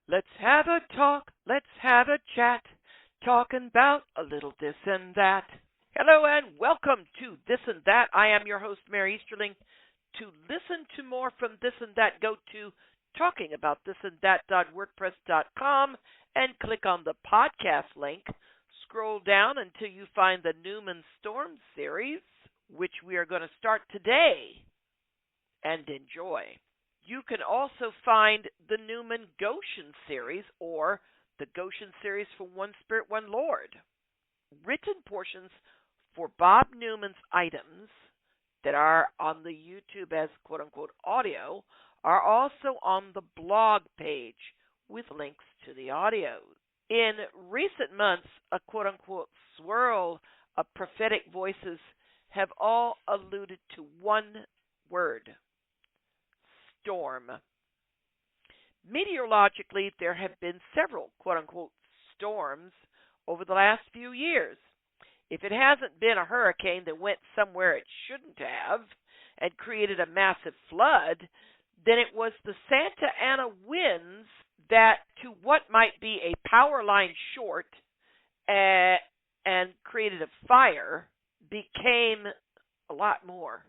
Let's have a talk, let's have a chat, talking about a little this and that. Hello and welcome to This and That. I am your host, Mary Easterling. To listen to more from This and That, go to talkingaboutthisandthat.wordpress.com and click on the podcast link. Scroll down until you find the Neumann Storm series, which we are going to start today, and enjoy. You can also find the Neumann Goshen series or the Goshen series for One Spirit, One Lord. Written portions for Bob Newman's items that are on the YouTube as quote-unquote audio are also on the blog page with links to the audio. In recent months, a quote-unquote swirl of prophetic voices have all alluded to one word: storm. Meteorologically, there have been several quote-unquote storms over the last few years. If it hasn't been a hurricane that went somewhere it shouldn't have and created a massive flood, then it was the Santa Ana winds that, to what might be a power line short and created a fire, became a lot more.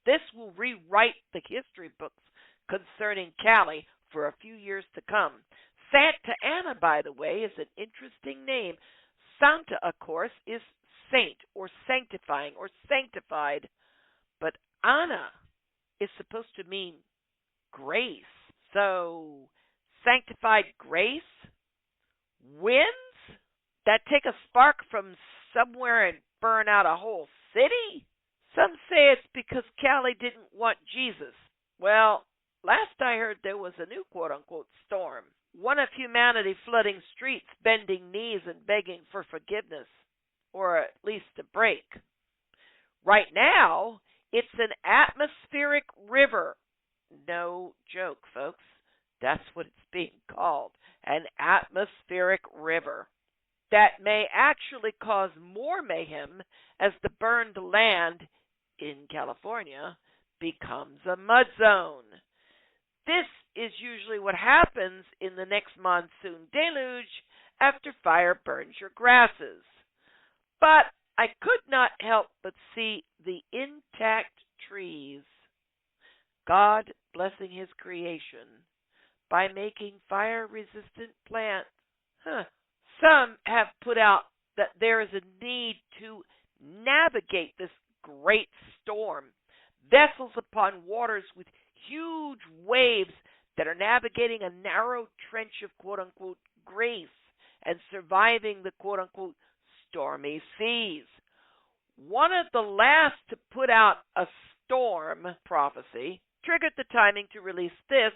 This will rewrite the history books concerning Cali for a few years to come. Santa Ana, by the way, is an interesting name. Santa, of course, is saint or sanctifying or sanctified, but Ana is supposed to mean grace. So, sanctified grace, winds that take a spark from somewhere and burn out a whole city? Some say it's because Cali didn't want Jesus. Well, last I heard there was a new quote-unquote storm. One of humanity flooding streets, bending knees and begging for forgiveness, or at least a break. Right now, it's an atmospheric river. No joke, folks. That's what it's being called, an atmospheric river. That may actually cause more mayhem as the burned land in California becomes a mud zone. This is usually what happens in the next monsoon deluge after fire burns your grasses. But I could not help but see the intact trees, God blessing his creation by making fire-resistant plants. Some have put out that there is a need to navigate this great storm. Vessels upon waters with huge waves that are navigating a narrow trench of quote-unquote grace and surviving the quote-unquote stormy seas. One of the last to put out a storm prophecy triggered the timing to release this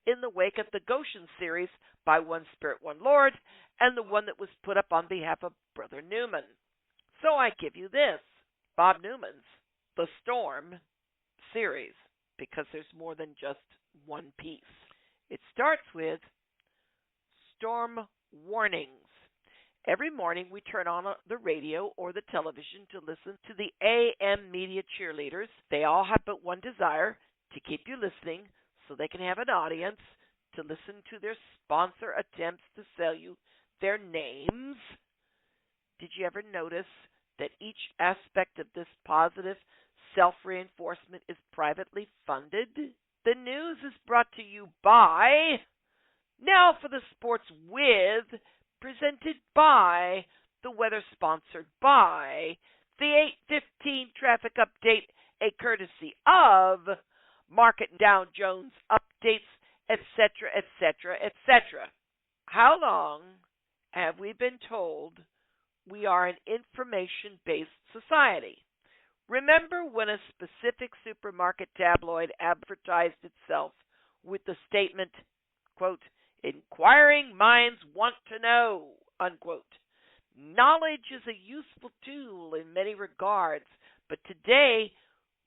in the wake of the Goshen series by One Spirit, One Lord, and the one that was put up on behalf of Brother Neumann. So I give you this, Bob Newman's The Storm series, because there's more than just one piece. It starts with storm warnings. Every morning we turn on the radio or the television to listen to the AM media cheerleaders. They all have but one desire: to keep you listening so they can have an audience to listen to their sponsor attempts to sell you their names. Did you ever notice that each aspect of this positive self-reinforcement is privately funded? The news is brought to you by, now for the sports with, presented by, the weather sponsored by, the 8:15 traffic update, a courtesy of Market and Dow Jones updates, etc., etc., etc. How long have we been told we are an information-based society? Remember when a specific supermarket tabloid advertised itself with the statement, quote, "Inquiring minds want to know," unquote. Knowledge is a useful tool in many regards, but today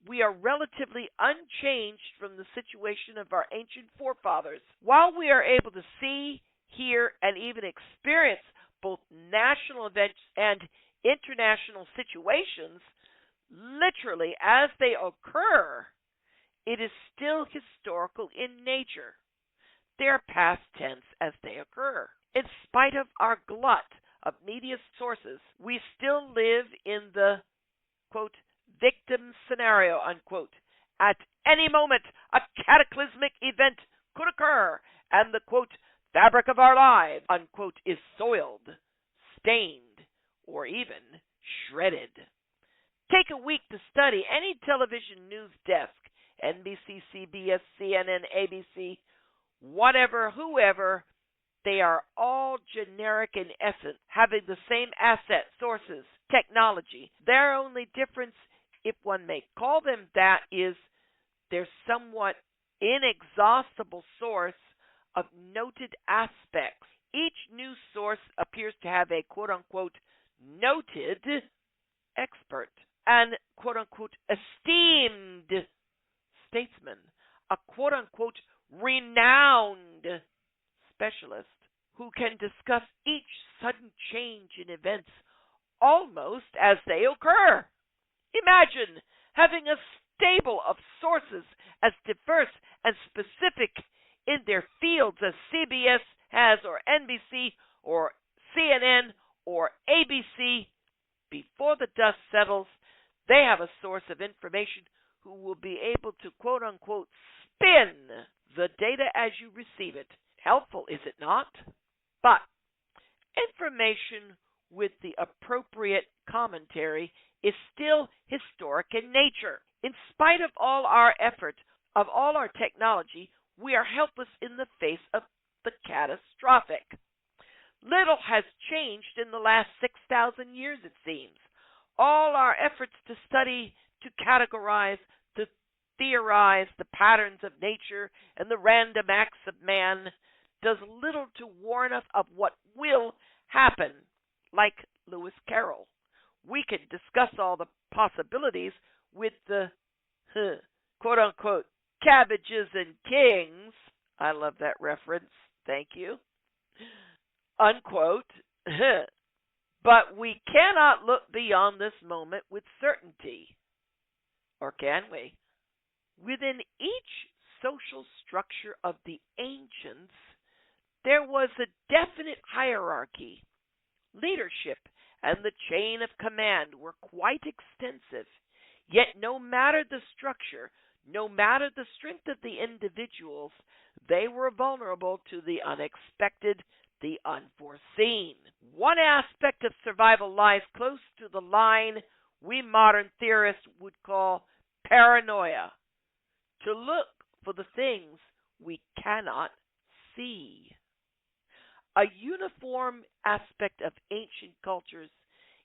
we are relatively unchanged from the situation of our ancient forefathers. While we are able to see, hear, and even experience both national events and international situations, literally as they occur, it is still historical in nature. They are past tense as they occur. In spite of our glut of media sources, we still live in the, quote, victim scenario, unquote. At any moment, a cataclysmic event could occur, and the, quote, fabric of our lives, unquote, is soiled, stained, or even shredded. Take a week to study any television news desk, NBC, CBS, CNN, ABC, whatever, whoever. They are all generic in essence, having the same assets, sources, technology. Their only difference, if one may call them that, is their somewhat inexhaustible source of noted aspects. Each news source appears to have a quote-unquote noted expert, an quote-unquote esteemed statesman, a quote-unquote renowned specialist who can discuss each sudden change in events almost as they occur. Imagine having a stable of sources as diverse and specific in their fields as CBS has, or NBC, or CNN, or ABC. Before the dust settles, they have a source of information who will be able to quote-unquote spin the data as you receive it. Helpful, is it not? But information with the appropriate commentary is still historic in nature. In spite of all our effort, of all our technology, we are helpless in the face of the catastrophic. Little has changed in the last 6,000 years, it seems. All our efforts to study, to categorize, to theorize the patterns of nature and the random acts of man does little to warn us of what will happen. Like Lewis Carroll, we can discuss all the possibilities with the quote-unquote cabbages and kings. I love that reference. Thank you. Unquote. But we cannot look beyond this moment with certainty. Or can we? Within each social structure of the ancients, there was a definite hierarchy. Leadership and the chain of command were quite extensive. Yet no matter the structure, no matter the strength of the individuals, they were vulnerable to the unexpected, the unforeseen. One aspect of survival lies close to the line we modern theorists would call paranoia. To look for the things we cannot see. A uniform aspect of ancient cultures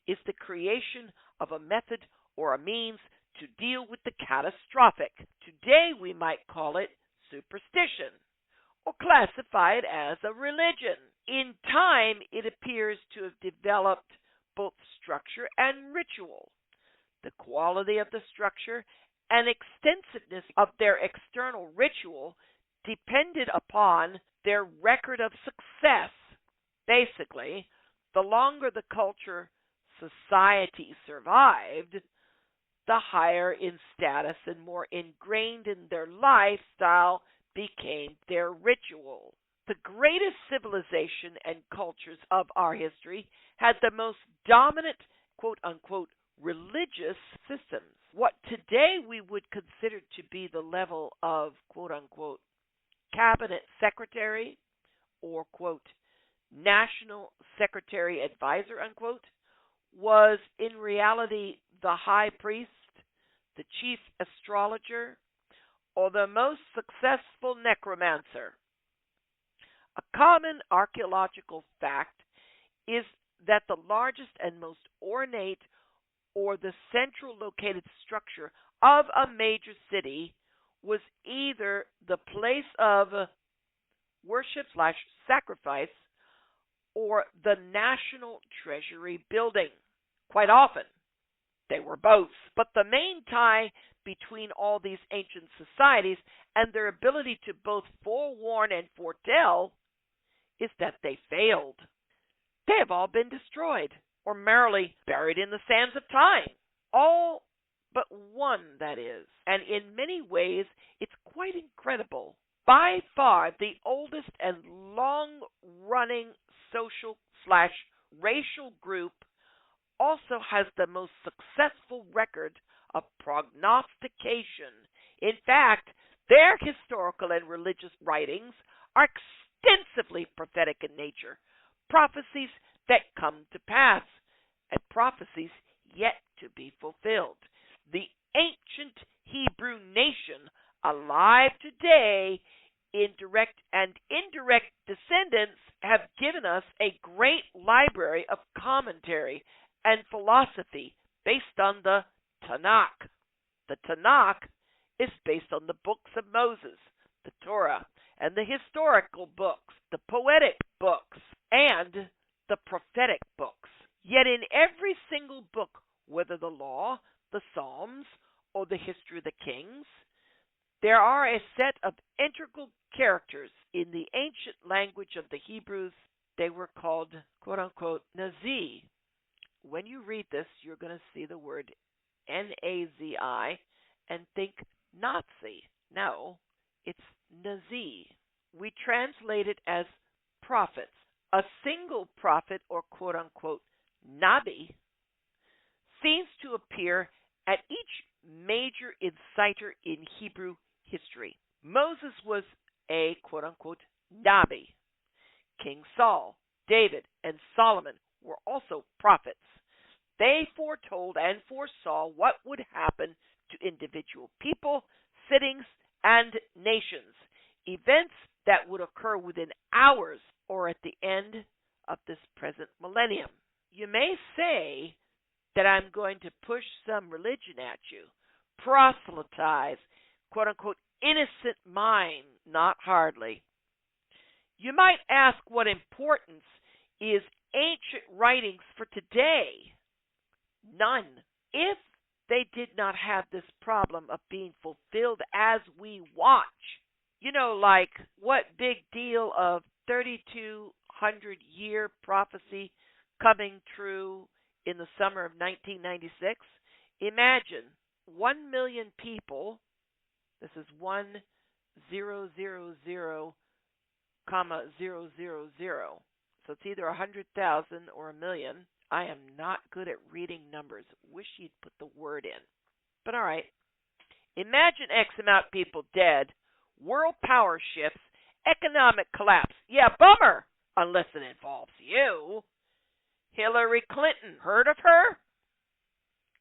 is the creation of a method or a means to deal with the catastrophic. Today we might call it superstition or classify it as a religion. In time, it appears to have developed both structure and ritual. The quality of the structure and extensiveness of their external ritual depended upon their record of success. Basically, the longer the culture society survived, the higher in status and more ingrained in their lifestyle became their ritual. The greatest civilization and cultures of our history had the most dominant, quote-unquote, religious systems. What today we would consider to be the level of, quote-unquote, cabinet secretary or, quote, national secretary advisor, unquote, was in reality the high priest, the chief astrologer, or the most successful necromancer. A common archaeological fact is that the largest and most ornate or the central located structure of a major city was either the place of worship/sacrifice or the National Treasury building. Quite often, they were both. But the main tie between all these ancient societies and their ability to both forewarn and foretell is that they failed. They have all been destroyed or merely buried in the sands of time. All but one, that is. And in many ways, it's quite incredible. By far the oldest and long-running social slash racial group, also has the most successful record of prognostication. In fact, their historical and religious writings are extensively prophetic in nature, prophecies that come to pass, and prophecies yet to be fulfilled. The ancient Hebrew nation, alive today, direct and indirect descendants, have given us a great library of commentary and philosophy based on the Tanakh. The Tanakh is based on the books of Moses, the Torah, and the historical books, the poetic books, and the prophetic books. Yet in every single book, whether the law, the Psalms, or the history of the kings, there are a set of integral characters. In the ancient language of the Hebrews, they were called, quote-unquote, Nazi. When you read this, you're going to see the word Nazi and think Nazi. No, it's Nazi. We translate it as prophets. A single prophet, or quote-unquote Nabi, seems to appear at each major inciter in Hebrew history. Moses was a quote-unquote Nabi. King Saul, David, and Solomon were also prophets. They foretold and foresaw what would happen to individual people, cities, and nations, events that would occur within hours or at the end of this present millennium. You may say that I'm going to push some religion at you, proselytize, quote-unquote, innocent mind. Not hardly. You might ask what importance is ancient writings for today? None. If they did not have this problem of being fulfilled as we watch, like what big deal of 3,200-year prophecy coming true in the summer of 1996? Imagine 1 million people. This is 1000,000, so it's either 100,000 or a million. I am not good at reading numbers. Wish you'd put the word in. But all right. Imagine X amount of people dead, world power shifts, economic collapse. Yeah, bummer, unless it involves you. Hillary Clinton, heard of her?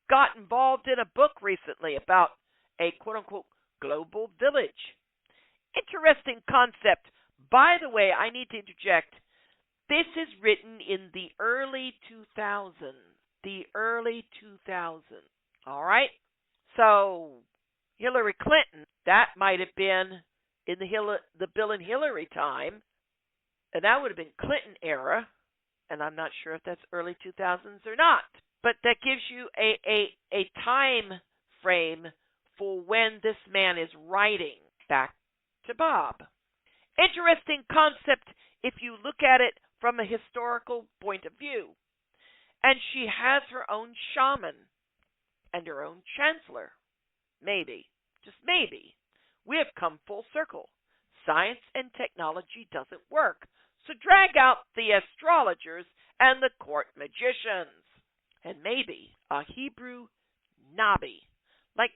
Got involved in a book recently about a quote-unquote global village. Interesting concept. By the way, I need to interject. This is written in the early 2000s. The early 2000s. All right? So, Hillary Clinton, that might have been in the Bill and Hillary time, and that would have been Clinton era, and I'm not sure if that's early 2000s or not. But that gives you a time frame for when this man is writing. Back to Bob. Interesting concept if you look at it from a historical point of view. And she has her own shaman and her own chancellor. Maybe, just maybe, we have come full circle. Science and technology doesn't work, so drag out the astrologers and the court magicians. And maybe a Hebrew Nabi, like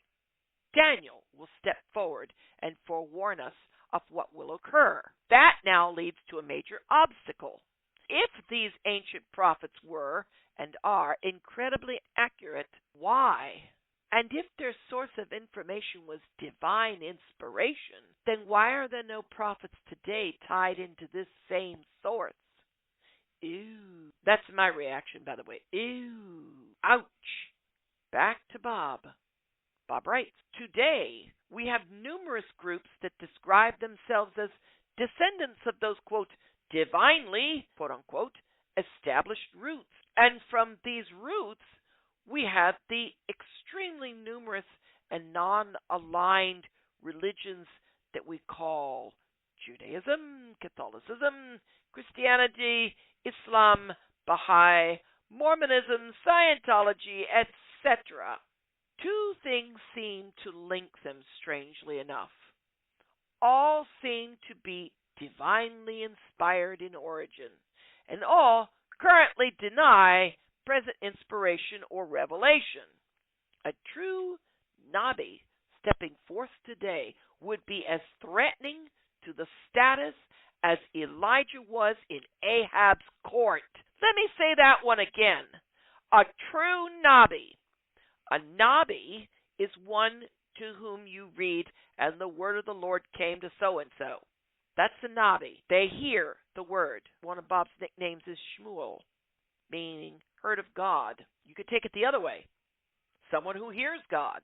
Daniel, will step forward and forewarn us of what will occur. That now leads to a major obstacle. If these ancient prophets were and are incredibly accurate, why? And if their source of information was divine inspiration, then why are there no prophets today tied into this same source? Ew. That's my reaction, by the way. Ew. Ouch. Back to Bob. Bob writes, today we have numerous groups that describe themselves as descendants of those, quote, divinely, quote unquote, established roots. And from these roots, we have the extremely numerous and non-aligned religions that we call Judaism, Catholicism, Christianity, Islam, Baha'i, Mormonism, Scientology, etc. Two things seem to link them strangely enough. all seem to be divinely inspired in origin, and all currently deny present inspiration or revelation. A true Nabi stepping forth today would be as threatening to the status as Elijah was in Ahab's court. Let me say that one again. A true Nabi. A Nabi is one to whom you read, and the word of the Lord came to so-and-so. That's a Nabi. They hear the word. One of Bob's nicknames is Shmuel, meaning heard of God. You could take it the other way. Someone who hears God.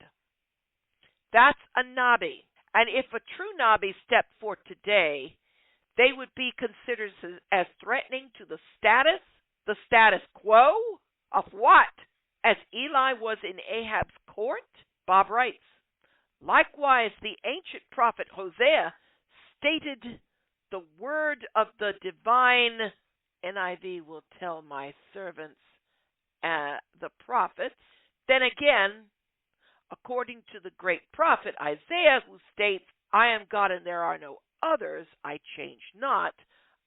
That's a Nabi. And if a true Nabi stepped forth today, they would be considered as threatening to the status quo of what? As Eli was in Ahab's court? Bob writes, likewise, the ancient prophet Hosea stated the word of the divine, NIV will tell my servants, the prophets. Then again, according to the great prophet Isaiah, who states, I am God and there are no others, I change not.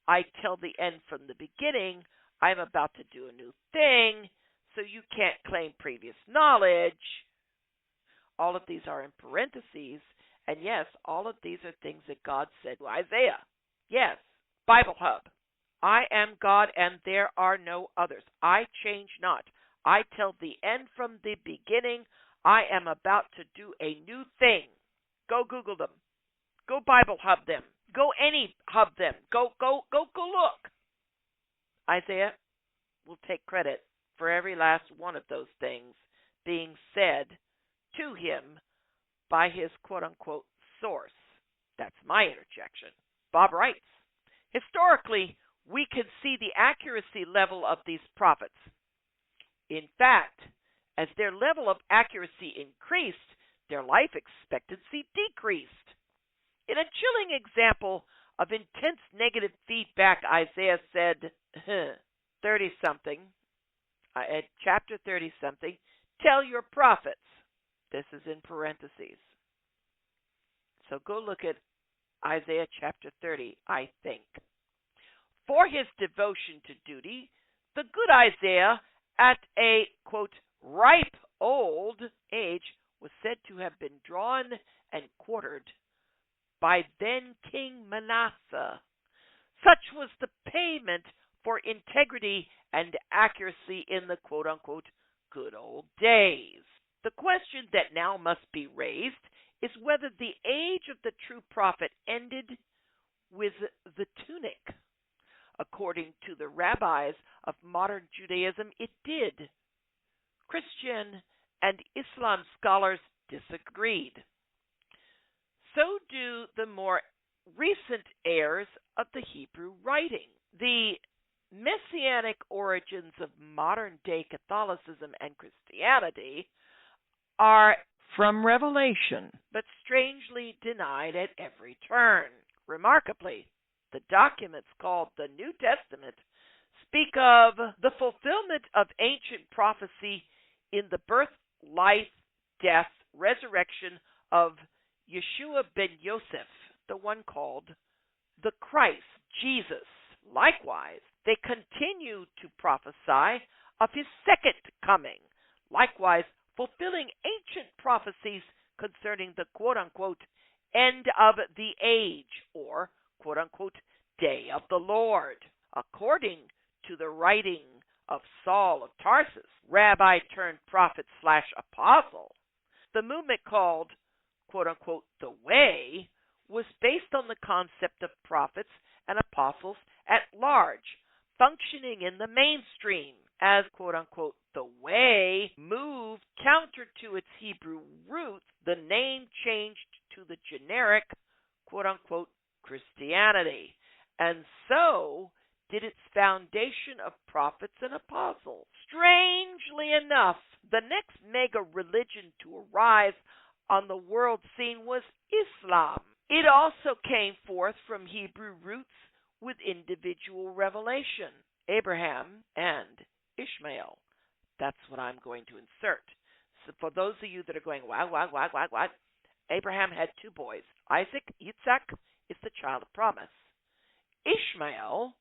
I tell the end from the beginning, I am about to do a new thing, so you can't claim previous knowledge. All of these are in parentheses, and yes, all of these are things that God said to Isaiah. Yes, Bible Hub. I am God and there are no others. I change not. I tell the end from the beginning, I am about to do a new thing. Go Google them. Go Bible Hub them. Go any hub them. Go look. Isaiah will take credit for every last one of those things being said to him by his quote-unquote source. That's my interjection. Bob writes, historically, we can see the accuracy level of these prophets. In fact, as their level of accuracy increased, their life expectancy decreased. In a chilling example of intense negative feedback, Isaiah said, 30-something, at chapter 30-something, tell your prophets. This is in parentheses. So go look at Isaiah chapter 30, I think. For his devotion to duty, the good Isaiah, at a, quote, ripe old age, was said to have been drawn and quartered by then King Manasseh. Such was the payment for integrity and accuracy in the quote-unquote good old days. The question that now must be raised is whether the age of the true prophet ended with the tunic. According to the rabbis of modern Judaism, it did. Christian and Islam scholars disagreed. So do the more recent heirs of the Hebrew writing. The messianic origins of modern-day Catholicism and Christianity are from Revelation, but strangely denied at every turn. Remarkably, the documents called the New Testament speak of the fulfillment of ancient prophecy in the birth, life, death, resurrection of Yeshua ben Yosef, the one called the Christ, Jesus. Likewise, they continue to prophesy of his second coming, likewise fulfilling ancient prophecies concerning the quote-unquote end of the age, or quote-unquote day of the Lord. According to the writing of Saul of Tarsus, rabbi turned prophet / apostle, the movement called quote-unquote the way was based on the concept of prophets and apostles at large, functioning in the mainstream. As quote-unquote the way moved counter to its Hebrew roots, the name changed to the generic quote-unquote Christianity, and so did its foundation of prophets and apostles. Strangely enough, the next mega religion to arise on the world scene was Islam. It also came forth from Hebrew roots with individual revelation, Abraham and Ishmael. That's what I'm going to insert. So for those of you that are going, what? Abraham had two boys. Isaac, Yitzhak, is the child of promise. Ishmael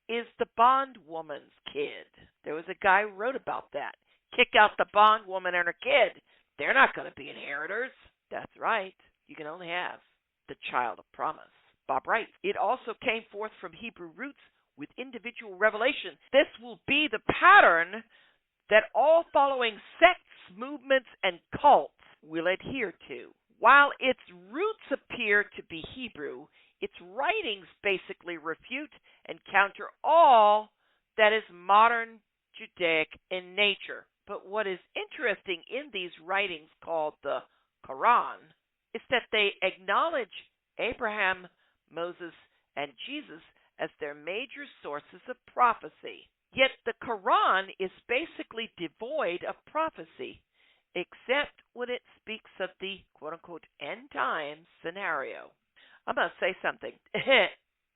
is the bondwoman's kid. There was a guy who wrote about that. Kick out the bondwoman and her kid. They're not going to be inheritors. That's right. You can only have the child of promise. Bob writes, it also came forth from Hebrew roots with individual revelation. This will be the pattern that all following sects, movements, and cults will adhere to. While its roots appear to be Hebrew, its writings basically refute and counter all that is modern Judaic in nature. But what is interesting in these writings called the Quran is that they acknowledge Abraham, Moses, and Jesus as their major sources of prophecy. Yet the Quran is basically devoid of prophecy, except when it speaks of the quote-unquote end times scenario. I'm going to say something.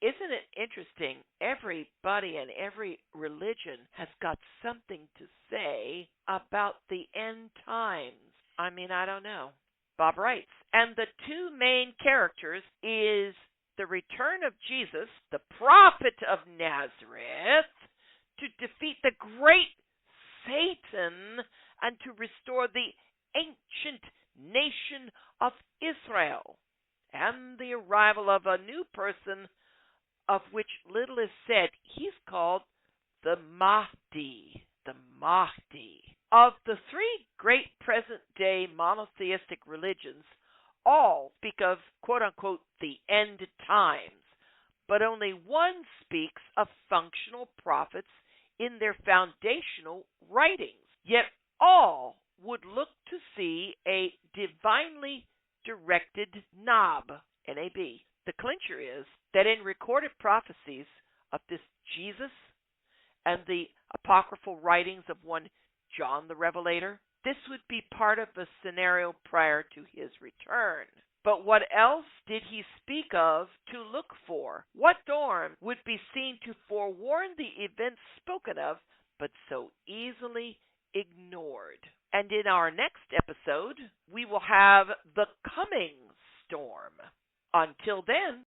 Isn't it interesting? Everybody and every religion has got something to say about the end times. I mean, I don't know. Bob writes, and the two main characters is the return of Jesus, the prophet of Nazareth, to defeat the great Satan and to restore the ancient nation of Israel, and the arrival of a new person of which little is said. He's called the Mahdi. The Mahdi. Of the three great present-day monotheistic religions, all speak of, quote-unquote, the end times, but only one speaks of functional prophets in their foundational writings. Yet all would look to see a divinely directed N-A-B. The clincher is that in recorded prophecies of this Jesus and the apocryphal writings of one John the Revelator, this would be part of a scenario prior to his return. But what else did he speak of to look for? What storm would be seen to forewarn the events spoken of, but so easily ignored? And in our next episode, we will have the coming storm. Until then,